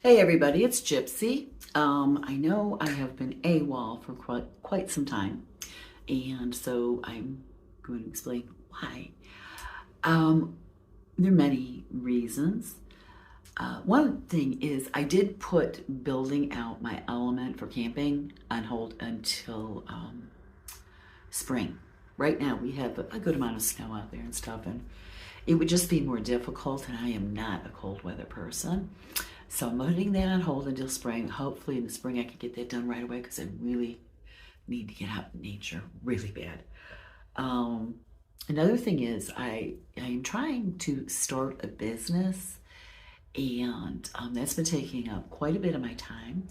Hey everybody, it's Gypsy. I know I have been AWOL for quite some time, and so I'm going to explain why. Um, there are many reasons. One thing is I did put building out my element for camping on hold until spring. Right now we have a good amount of snow out there and stuff, and it would just be more difficult, and I am not a cold weather person. So I'm putting that on hold until spring. Hopefully in the spring I can get that done right away because I really need to get out in nature really bad. Um, Another thing is I'm trying to start a business, and that's been taking up quite a bit of my time.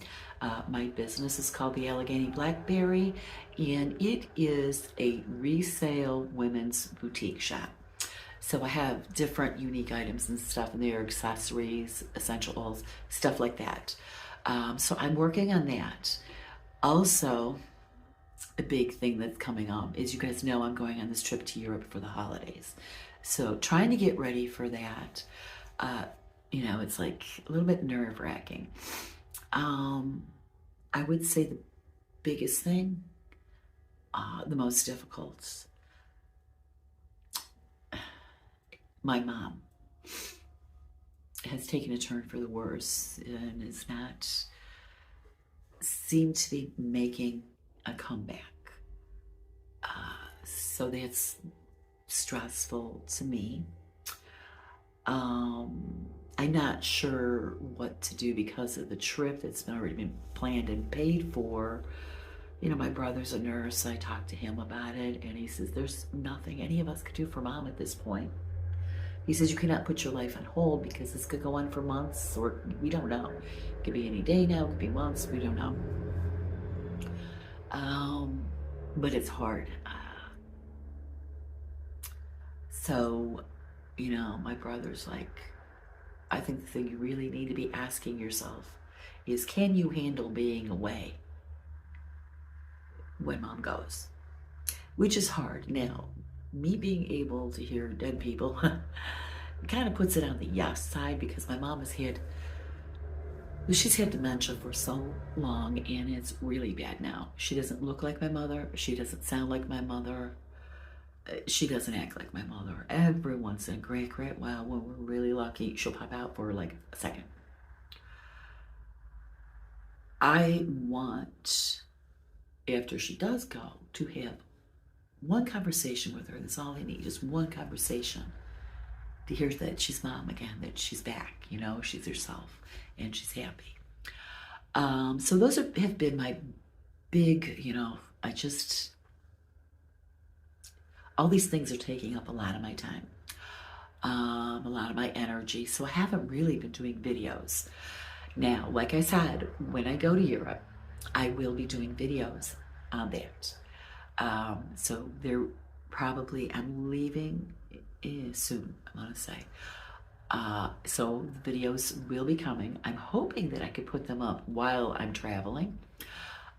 My business is called the Allegheny Blackberry, and it is a resale women's boutique shop. So I have different unique items and stuff in there, accessories, essential oils, stuff like that. So I'm working on that. Also, a big thing that's coming up is you guys know I'm going on this trip to Europe for the holidays. So trying to get ready for that, it's like a little bit nerve-wracking. I would say the biggest thing, the most difficult, my mom has taken a turn for the worse and is not seem to be making a comeback. So that's stressful to me. I'm not sure what to do because of the trip that's already been planned and paid for. My brother's a nurse. I talked to him about it, and he says there's nothing any of us could do for mom at this point. He says you cannot put your life on hold because this could go on for months, or we don't know. It could be any day now, it could be months, we don't know. But it's hard. So, my brother's like, I think the thing you really need to be asking yourself is, can you handle being away when mom goes? Which is hard. Now, me being able to hear dead people kind of puts it on the yes side because my mom she's had dementia for so long, and it's really bad now. She doesn't look like my mother. She doesn't sound like my mother. She doesn't act like my mother. Every once in a great while, when we're really lucky, she'll pop out for like a second. I want, after she does go, to have one conversation with her. That's all I need, just one conversation to hear that she's mom again, that she's back, she's herself and she's happy. So those have been my big, all these things are taking up a lot of my time, a lot of my energy. So I haven't really been doing videos. Now, like I said, when I go to Europe, I will be doing videos on that. So I'm leaving soon, I want to say. So the videos will be coming. I'm hoping that I could put them up while I'm traveling.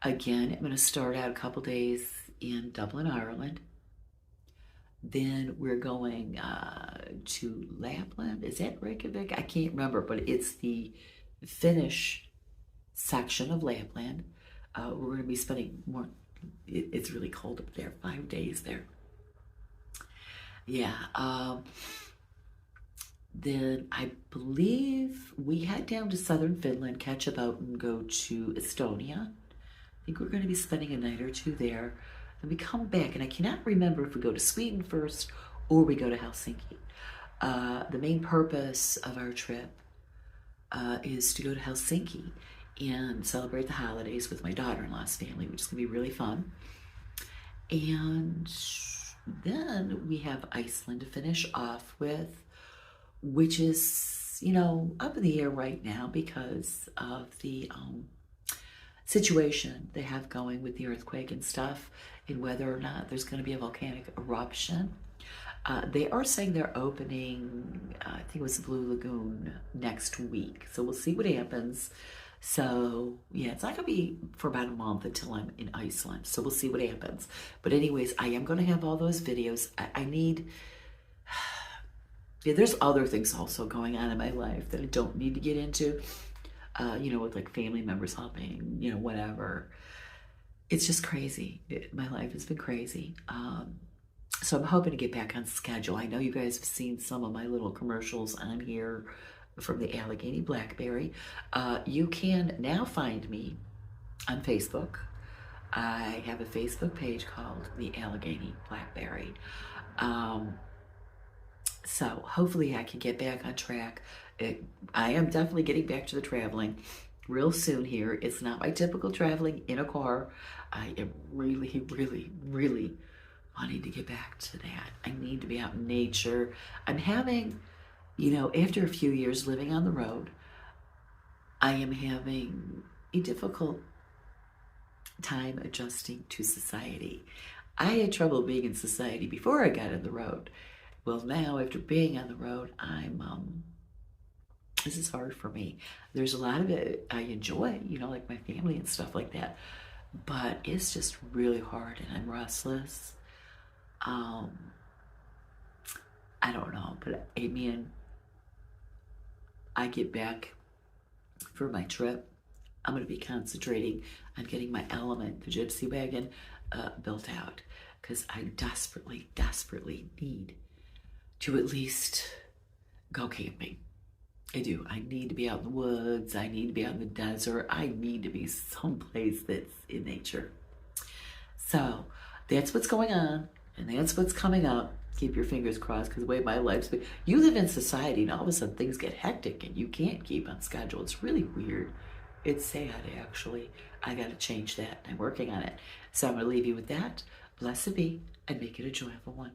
Again, I'm going to start out a couple days in Dublin, Ireland. Then we're going to Lapland. Is that Reykjavik? I can't remember, but it's the Finnish section of Lapland. We're going to be spending more. It's really cold up there. 5 days there. Yeah. Then I believe we head down to southern Finland, catch a boat, and go to Estonia. I think we're going to be spending a night or two there. And we come back, and I cannot remember if we go to Sweden first or we go to Helsinki. The main purpose of our trip is to go to Helsinki and celebrate the holidays with my daughter-in-law's family, which is going to be really fun. And then we have Iceland to finish off with, which is, up in the air right now because of the situation they have going with the earthquake and stuff, and whether or not there's going to be a volcanic eruption. They are saying they're opening, I think it was the Blue Lagoon, next week. So we'll see what happens. So yeah, it's not going to be for about a month until I'm in Iceland. So we'll see what happens. But anyways, I am going to have all those videos. I need... Yeah, there's other things also going on in my life that I don't need to get into. with like family members helping, whatever. It's just crazy. My life has been crazy. So I'm hoping to get back on schedule. I know you guys have seen some of my little commercials on here from the Allegheny Blackberry. You can now find me on Facebook. I have a Facebook page called the Allegheny Blackberry. Um, so hopefully I can get back on track. I am definitely getting back to the traveling real soon here. It's not my typical traveling in a car. I am really, really, really wanting to get back to that. I need to be out in nature. I'm having, after a few years living on the road, I am having a difficult time adjusting to society. I had trouble being in society before I got on the road. Well, now after being on the road, this is hard for me. There's a lot of it I enjoy, like my family and stuff like that. But it's just really hard and I'm restless. I don't know, but I mean, I get back for my trip. I'm going to be concentrating on getting my Element, the Gypsy wagon, built out because I desperately, desperately need to at least go camping. I do. I need to be out in the woods. I need to be out in the desert. I need to be someplace that's in nature. So that's what's going on, and that's what's coming up. Keep your fingers crossed because the way my life's been, you live in society and all of a sudden things get hectic and you can't keep on schedule. It's really weird. It's sad, actually. I got to change that. I'm working on it. So I'm going to leave you with that. Blessed be and make it a joyful one.